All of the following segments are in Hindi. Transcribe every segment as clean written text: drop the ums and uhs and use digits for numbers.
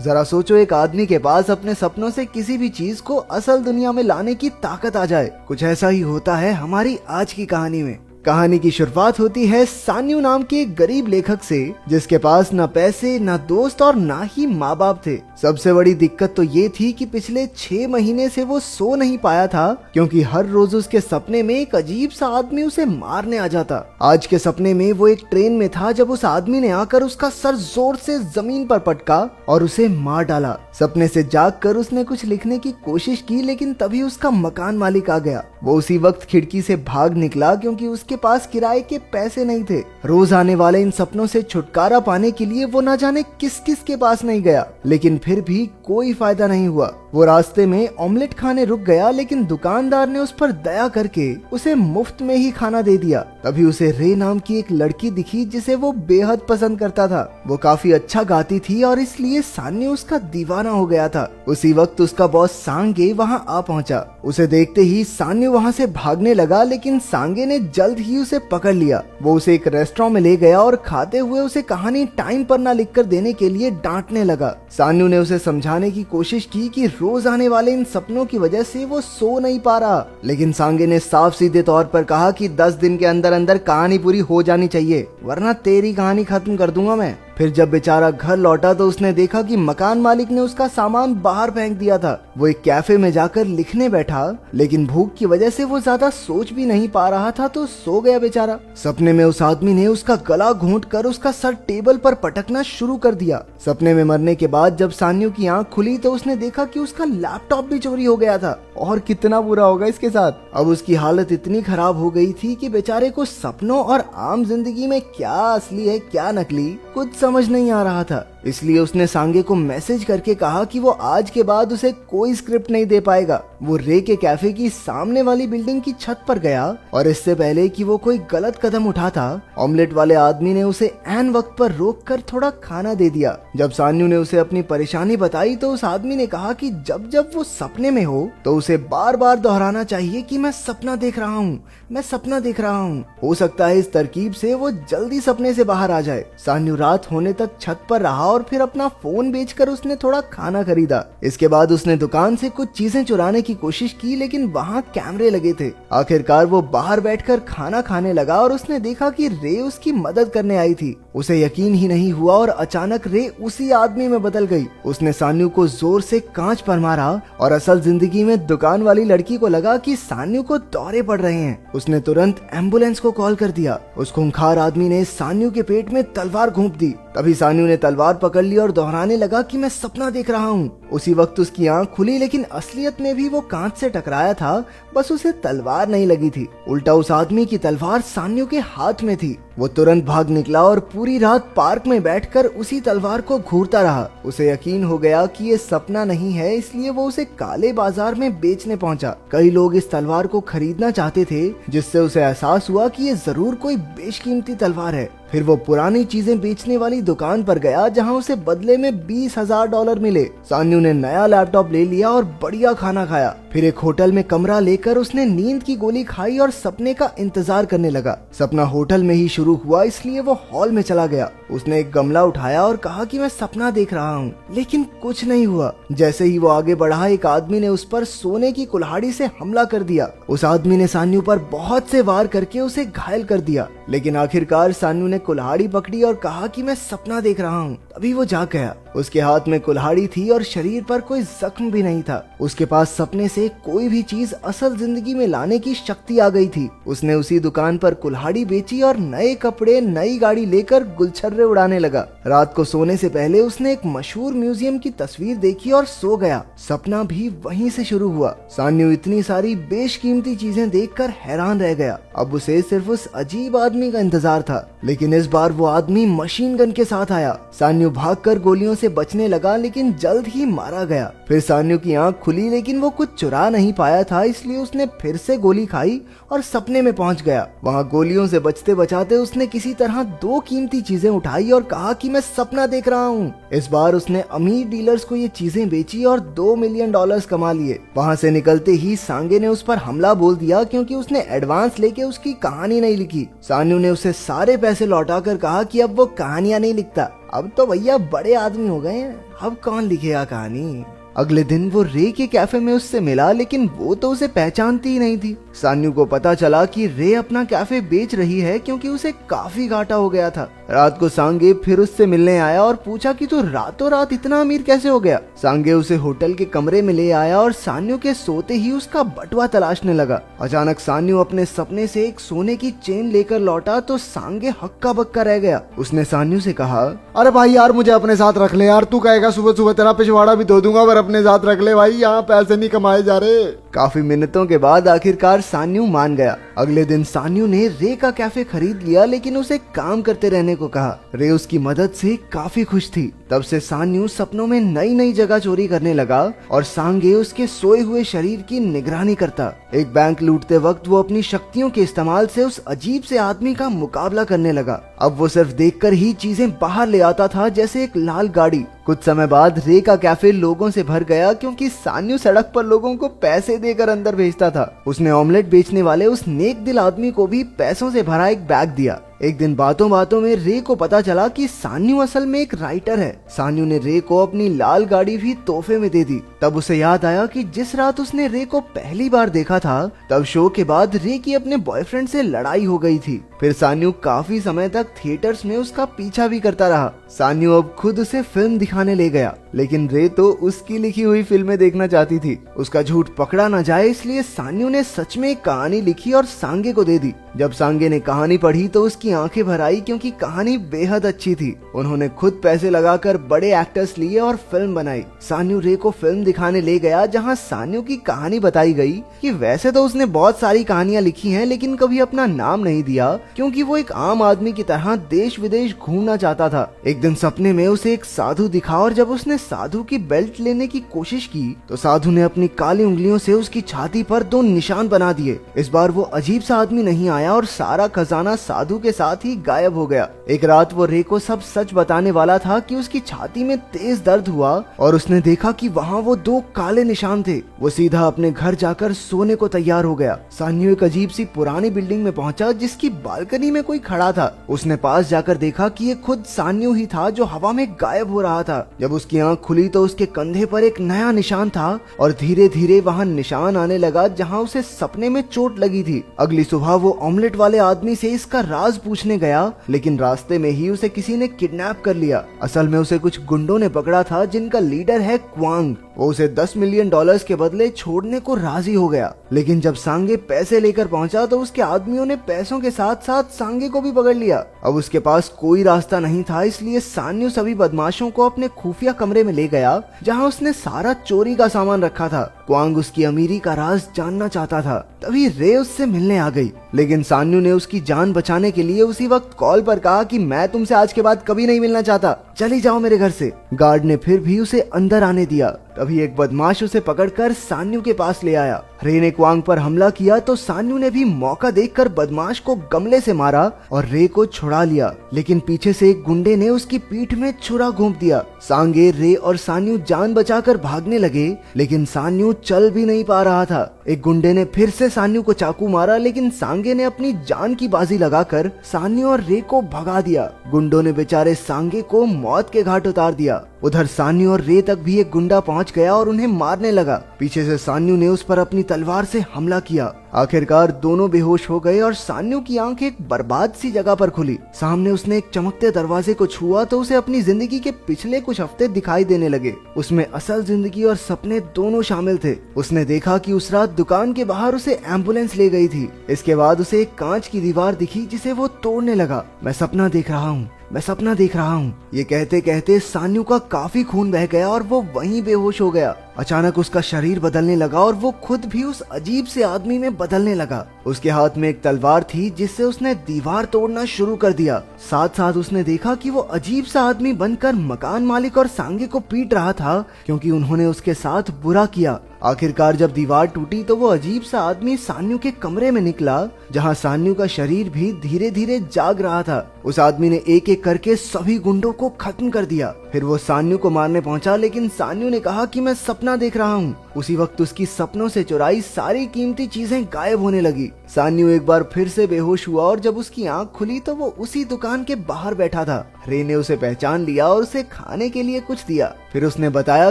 जरा सोचो, एक आदमी के पास अपने सपनों से किसी भी चीज को असल दुनिया में लाने की ताकत आ जाए। कुछ ऐसा ही होता है हमारी आज की कहानी में। कहानी की शुरुआत होती है सान्यू नाम के एक गरीब लेखक से, जिसके पास न पैसे, न दोस्त और न ही माँ बाप थे। सबसे बड़ी दिक्कत तो ये थी कि पिछले 6 महीने से वो सो नहीं पाया था, क्योंकि हर रोज उसके सपने में एक अजीब सा आदमी उसे मारने आ जाता। आज के सपने में वो एक ट्रेन में था जब उस आदमी ने आकर उसका सर जोर से जमीन पर पटका और उसे मार डाला। सपने से जागकर उसने कुछ लिखने की कोशिश की, लेकिन तभी उसका मकान मालिक आ गया। वो उसी वक्त खिड़की से भाग निकला, क्योंकि उसके पास किराए के पैसे नहीं थे। रोज आने वाले इन सपनों से छुटकारा पाने के लिए वो न जाने किस किस के पास नहीं गया, लेकिन फिर भी कोई फायदा नहीं हुआ। वो रास्ते में ऑमलेट खाने रुक गया, लेकिन दुकानदार ने उस पर दया करके उसे मुफ्त में ही खाना दे दिया। तभी उसे रे नाम की एक लड़की दिखी, जिसे वो बेहद पसंद करता था। वो काफी अच्छा गाती थी और इसलिए सान्यू उसका दीवाना हो गया था। उसी वक्त उसका बॉस सांगे वहां आ पहुंचा। उसे देखते ही सान्यू वहां से भागने लगा, लेकिन सांगे ने जल्द ही उसे पकड़ लिया। वो उसे एक रेस्टोरेंट में ले गया और खाते हुए उसे कहानी टाइम पर न लिखकर देने के लिए डांटने लगा। सान्यू ने उसे समझाने की कोशिश की कि रोज आने वाले इन सपनों की वजह से वो सो नहीं पा रहा, लेकिन सांगे ने साफ सीधे तौर पर कहा कि 10 दिन के अंदर अंदर कहानी पूरी हो जानी चाहिए, वरना तेरी कहानी खत्म कर दूंगा मैं। फिर जब बेचारा घर लौटा तो उसने देखा कि मकान मालिक ने उसका सामान बाहर फेंक दिया था। वो एक कैफे में जाकर लिखने बैठा, लेकिन भूख की वजह से वो ज्यादा सोच भी नहीं पा रहा था, तो सो गया बेचारा। सपने में उस आदमी ने उसका गला घोंट कर उसका सर टेबल पर पटकना शुरू कर दिया। सपने में मरने के बाद जब सान्यू की आंख खुली तो उसने देखा कि उसका लैपटॉप भी चोरी हो गया था। और कितना बुरा होगा इसके साथ। अब उसकी हालत इतनी खराब हो गई थी कि बेचारे को सपनों और आम जिंदगी में क्या असली है क्या नकली कुछ समझ नहीं आ रहा था। इसलिए उसने सांगे को मैसेज करके कहा कि वो आज के बाद उसे कोई स्क्रिप्ट नहीं दे पाएगा। वो रे के कैफे की सामने वाली बिल्डिंग की छत पर गया और इससे पहले कि वो कोई गलत कदम उठाता, ऑमलेट वाले आदमी ने उसे ऐन वक्त पर रोककर थोड़ा खाना दे दिया। जब सान्यू ने उसे अपनी परेशानी बताई तो उस आदमी ने कहा कि जब जब वो सपने में हो तो उसे बार बार दोहराना चाहिए कि मैं सपना देख रहा हूँ, मैं सपना देख रहा हूँ। हो सकता है इस तरकीब से वो जल्दी सपने से बाहर आ जाए। सान्यू रात होने तक छत पर रहा और फिर अपना फोन बेचकर उसने थोड़ा खाना खरीदा। इसके बाद उसने दुकान से कुछ चीजें चुराने की कोशिश की, लेकिन वहाँ कैमरे लगे थे। आखिरकार वो बाहर बैठकर खाना खाने लगा और उसने देखा कि रे उसकी मदद करने आई थी। उसे यकीन ही नहीं हुआ और अचानक रे उसी आदमी में बदल गई। उसने सान्यू को जोर से कांच पर मारा और असल जिंदगी में दुकान वाली लड़की को लगा कि सान्यू को दौरे पड़ रहे हैं। उसने तुरंत एम्बुलेंस को कॉल कर दिया। उस खूंखार आदमी ने सान्यू के पेट में तलवार घोंप दी। तभी सान्यू ने तलवार पकड़ ली और दोहराने लगा कि मैं सपना देख रहा हूँ। उसी वक्त उसकी आंख खुली, लेकिन असलियत में भी वो कांच से टकराया था, बस उसे तलवार नहीं लगी थी। उल्टा उस आदमी की तलवार सान्यू के हाथ में थी। वो तुरंत भाग निकला और पूरी रात पार्क में बैठकर उसी तलवार को घूरता रहा। उसे यकीन हो गया कि ये सपना नहीं है, इसलिए वो उसे काले बाजार में बेचने पहुंचा। कई लोग इस तलवार को खरीदना चाहते थे, जिससे उसे एहसास हुआ कि ये जरूर कोई बेशकीमती तलवार है। फिर वो पुरानी चीजें बेचने वाली दुकान पर गया, जहां उसे बदले में $20,000 मिले। सान्यू ने नया लैपटॉप ले लिया और बढ़िया खाना खाया। फिर एक होटल में कमरा लेकर उसने नींद की गोली खाई और सपने का इंतजार करने लगा। सपना होटल में ही शुरू हुआ, इसलिए वो हॉल में चला गया। उसने एक गमला उठाया और कहा कि मैं सपना देख रहा हूँ, लेकिन कुछ नहीं हुआ। जैसे ही वो आगे बढ़ा, एक आदमी ने उस पर सोने की कुल्हाड़ी से हमला कर दिया। उस आदमी ने सान्यू पर बहुत से वार करके उसे घायल कर दिया, लेकिन आखिरकार सान्यू ने कुल्हाड़ी पकड़ी और कहा कि मैं सपना देख रहा हूँ। तभी वो जाग गया। उसके हाथ में कुल्हाड़ी थी और शरीर पर कोई जख्म भी नहीं था। उसके पास सपने से कोई भी चीज असल जिंदगी में लाने की शक्ति आ गई थी। उसने उसी दुकान पर कुल्हाड़ी बेची और नए कपड़े, नई गाड़ी लेकर गुलछर्रे उड़ाने लगा। रात को सोने से पहले उसने एक मशहूर म्यूजियम की तस्वीर देखी और सो गया। सपना भी वहीं से शुरू हुआ। सान्यू इतनी सारी बेशकीमती चीजें देखकर हैरान रह गया। अब उसे सिर्फ उस अजीब आदमी का इंतजार था, लेकिन इस बार वो आदमी मशीन गन के साथ आया। सान्यू भागकर गोलियों से बचने लगा, लेकिन जल्द ही मारा गया। फिर सान्यू की आंख खुली, लेकिन वो कुछ चुरा नहीं पाया था, इसलिए उसने फिर से गोली खाई और सपने में पहुंच गया। वहाँ गोलियों से बचते बचाते उसने किसी तरह 2 कीमती चीजें उठाई और कहा कि मैं सपना देख रहा हूँ। इस बार उसने अमीर डीलर्स को ये चीजें बेची और $2 मिलियन कमा लिए। वहाँ से निकलते ही सांगे ने उस पर हमला बोल दिया, क्योंकि उसने एडवांस लेके उसकी कहानी नहीं लिखी। सान्यू ने उसे सारे पैसे लौटा लौटाकर कहा कि अब वो कहानियां नहीं लिखता, अब तो भैया बड़े आदमी हो गए हैं, अब कौन लिखेगा कहानी। अगले दिन वो रे के कैफे में उससे मिला, लेकिन वो तो उसे पहचानती ही नहीं थी। सान्यू को पता चला कि रे अपना कैफे बेच रही है क्योंकि उसे काफी घाटा हो गया था। रात को सांगे फिर उससे मिलने आया और पूछा कि तू रातों रात इतना अमीर कैसे हो गया। सांगे उसे होटल के कमरे में ले आया और सान्यू के सोते ही उसका बटुआ तलाशने लगा। अचानक सान्यू अपने सपने से एक सोने की चेन लेकर लौटा तो सांगे हक्का बक्का रह गया। उसने सान्यू से कहा, अरे भाई यार मुझे अपने साथ रख ले यार, तू कहेगा सुबह सुबह तेरा पिछवाड़ा भी धो दूंगा, पर अपने साथ रख ले भाई, यहाँ पैसे नहीं कमाए जा रहे। काफी मिन्नतों के बाद आखिरकार सान्यू मान गया। अगले दिन सान्यू ने रे का कैफे खरीद लिया, लेकिन उसे काम करते रहने को कहा। रे उसकी मदद से काफी खुश थी। तब से सान्यू सपनों में नई नई जगह चोरी करने लगा और सांगे उसके सोए हुए शरीर की निगरानी करता। एक बैंक लूटते वक्त वो अपनी शक्तियों के इस्तेमाल से उस अजीब से आदमी का मुकाबला करने लगा। अब वो सिर्फ देखकर ही चीजें बाहर ले आता था, जैसे एक लाल गाड़ी। कुछ समय बाद रे का कैफे लोगों से भर गया क्योंकि सान्यू सड़क पर लोगों को पैसे देकर अंदर भेजता था। उसने ऑमलेट बेचने वाले उस नेक दिल आदमी को भी पैसों से भरा एक बैग दिया। एक दिन बातों बातों में रे को पता चला कि सान्यू असल में एक राइटर है। सान्यू ने रे को अपनी लाल गाड़ी भी तोहफे में दे दी। तब उसे याद आया कि जिस रात उसने रे को पहली बार देखा था, तब शो के बाद रे की अपने बॉयफ्रेंड से लड़ाई हो गई थी। फिर सान्यू काफी समय तक थिएटर्स में उसका पीछा भी करता रहा। सान्यू अब खुद उसे फिल्म दिखाने ले गया, लेकिन रे तो उसकी लिखी हुई फिल्में देखना चाहती थी। उसका झूठ पकड़ा न जाए इसलिए सान्यू ने सच में एक कहानी लिखी और सांगे को दे दी। जब सांगे ने कहानी पढ़ी तो उसकी आंखें भर आई क्योंकि कहानी बेहद अच्छी थी। उन्होंने खुद पैसे लगाकर बड़े एक्टर्स लिए और फिल्म बनाई। सान्यू रे को फिल्म दिखाने ले गया, जहां सान्यू की कहानी बताई गई कि वैसे तो उसने बहुत सारी कहानियां लिखी हैं, लेकिन कभी अपना नाम नहीं दिया क्योंकि वो एक आम आदमी की तरह देश विदेश घूमना चाहता था। एक दिन सपने में उसे एक साधु दिखा और जब उसने साधु की बेल्ट लेने की कोशिश की तो साधु ने अपनी काली उंगलियों से उसकी छाती पर 2 निशान बना दिए। इस बार वो अजीब सा आदमी नहीं आया और सारा खजाना साधु के साथ ही गायब हो गया। एक रात वो रे को सब सच बताने वाला था कि उसकी छाती में तेज दर्द हुआ और उसने देखा कि वहाँ वो 2 काले निशान थे। वो सीधा अपने घर जाकर सोने को तैयार हो गया। सान्यू एक अजीब सी पुरानी बिल्डिंग में पहुंचा जिसकी बालकनी में कोई खड़ा था। उसने पास जाकर देखा कि ये खुद सान्यू ही था जो हवा में गायब हो रहा था। जब उसकी आंख खुली तो उसके कंधे पर एक नया निशान था और धीरे धीरे वहाँ निशान आने लगा जहाँ उसे सपने में चोट लगी थी। अगली सुबह वो ऑमलेट वाले आदमी से इसका राज पूछने गया, लेकिन रास्ते में ही उसे किसी ने किडनैप कर लिया। असल में उसे कुछ गुंडों ने पकड़ा था जिनका लीडर है क्वांग। वो उसे $10 मिलियन के बदले छोड़ने को राजी हो गया, लेकिन जब सांगे पैसे लेकर पहुंचा तो उसके आदमियों ने पैसों के साथ साथ सांगे को भी पकड़ लिया। अब उसके पास कोई रास्ता नहीं था, इसलिए सान्यू सभी बदमाशों को अपने खुफिया कमरे में ले गया जहां उसने सारा चोरी का सामान रखा था। क्वांग उसकी अमीरी का राज जानना चाहता था। तभी रे उससे मिलने आ गई, लेकिन सान्यू ने उसकी जान बचाने के लिए उसी वक्त कॉल पर कहा कि मैं तुमसे आज के बाद कभी नहीं मिलना चाहता, चली जाओ मेरे घर से। गार्ड ने फिर भी उसे अंदर आने दिया। तभी एक बदमाश उसे पकड़कर सान्यू के पास ले आया। रे ने क्वांग पर हमला किया तो सान्यू ने भी मौका देखकर बदमाश को गमले से मारा और रे को छुड़ा लिया, लेकिन पीछे से एक गुंडे ने उसकी पीठ में छुरा घोंप दिया। सांगे, रे और सान्यू जान बचाकर भागने लगे, लेकिन सान्यू चल भी नहीं पा रहा था। एक गुंडे ने फिर से सान्यू को चाकू मारा, लेकिन सांगे ने अपनी जान की बाजी लगाकर सान्यू और रे को भगा दिया। गुंडों ने बेचारे सांगे को मौत के घाट उतार दिया। उधर सान्यू और रे तक भी एक गुंडा पहुंच गया और उन्हें मारने लगा। पीछे से सान्यू ने उस पर अपनी तलवार से हमला किया। आखिरकार दोनों बेहोश हो गए और सान्यू की आंख एक बर्बाद सी जगह पर खुली। सामने उसने एक चमकते दरवाजे को छुआ तो उसे अपनी जिंदगी के पिछले कुछ हफ्ते दिखाई देने लगे। उसमें असल जिंदगी और सपने दोनों शामिल थे। उसने देखा कि उस रात दुकान के बाहर उसे एम्बुलेंस ले गई थी। इसके बाद उसे एक कांच की दीवार दिखी जिसे वो तोड़ने लगा। मैं सपना देख रहा हूँ, मैं सपना देख रहा हूँ। ये कहते कहते सान्यू का काफी खून बह गया और वो वहीं बेहोश हो गया। अचानक उसका शरीर बदलने लगा और वो खुद भी उस अजीब से आदमी में बदलने लगा। उसके हाथ में एक तलवार थी जिससे उसने दीवार तोड़ना शुरू कर दिया। साथ साथ उसने देखा कि वो अजीब सा आदमी बनकर मकान मालिक और सांगे को पीट रहा था क्योंकि उन्होंने उसके साथ बुरा किया। आखिरकार जब दीवार टूटी तो वो अजीब सा आदमी सान्यू के कमरे में निकला जहां सान्यू का शरीर भी धीरे धीरे जाग रहा था। उस आदमी ने एक एक करके सभी गुंडों को खत्म कर दिया। फिर वो सान्यू को मारने पहुंचा, लेकिन सान्यू ने कहा कि मैं सपना देख रहा हूँ। उसी वक्त उसकी सपनों से चुराई सारी कीमती चीजें गायब होने लगी। सान्यू एक बार फिर से बेहोश हुआ और जब उसकी आंख खुली तो वो उसी दुकान के बाहर बैठा था। रे ने उसे पहचान लिया और उसे खाने के लिए कुछ दिया। फिर उसने बताया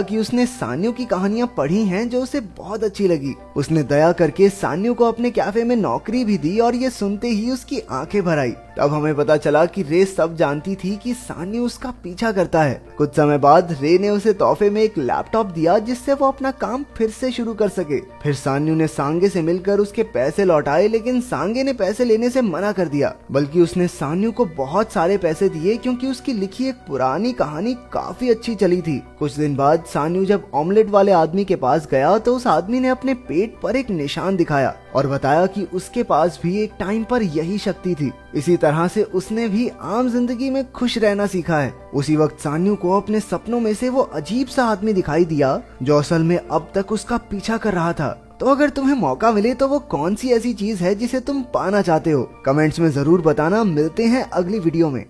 कि उसने सान्यू की कहानियां पढ़ी हैं जो उसे बहुत अच्छी लगी। उसने दया करके सान्यू को अपने कैफे में नौकरी भी दी और ये सुनते ही उसकी आंखें भर आई। तब हमें पता चला कि रे सब जानती थी कि सान्यू उसका पीछा करता है। कुछ समय बाद रे ने उसे तोहफे में एक लैपटॉप दिया जिससे वो अपना काम फिर से शुरू कर सके। फिर सान्यू ने सांगे से मिलकर उसके पैसे लौटाए, लेकिन सांगे ने पैसे लेने से मना कर दिया, बल्कि उसने सान्यू को बहुत सारे पैसे दिए क्योंकि उसकी लिखी एक पुरानी कहानी काफी अच्छी चली थी। कुछ दिन बाद सान्यू जब ऑमलेट वाले आदमी के पास गया तो उस आदमी ने अपने पेट पर एक निशान दिखाया और बताया कि उसके पास भी एक टाइम पर यही शक्ति थी। इसी तरह से उसने भी आम जिंदगी में खुश रहना सीखा है। उसी वक्त सान्यू को अपने सपनों में से वो अजीब सा आदमी दिखाई दिया जो असल में अब तक उसका पीछा कर रहा था। तो अगर तुम्हें मौका मिले तो वो कौन सी ऐसी चीज है जिसे तुम पाना चाहते हो? कमेंट्स में जरूर बताना। मिलते हैं अगली वीडियो में।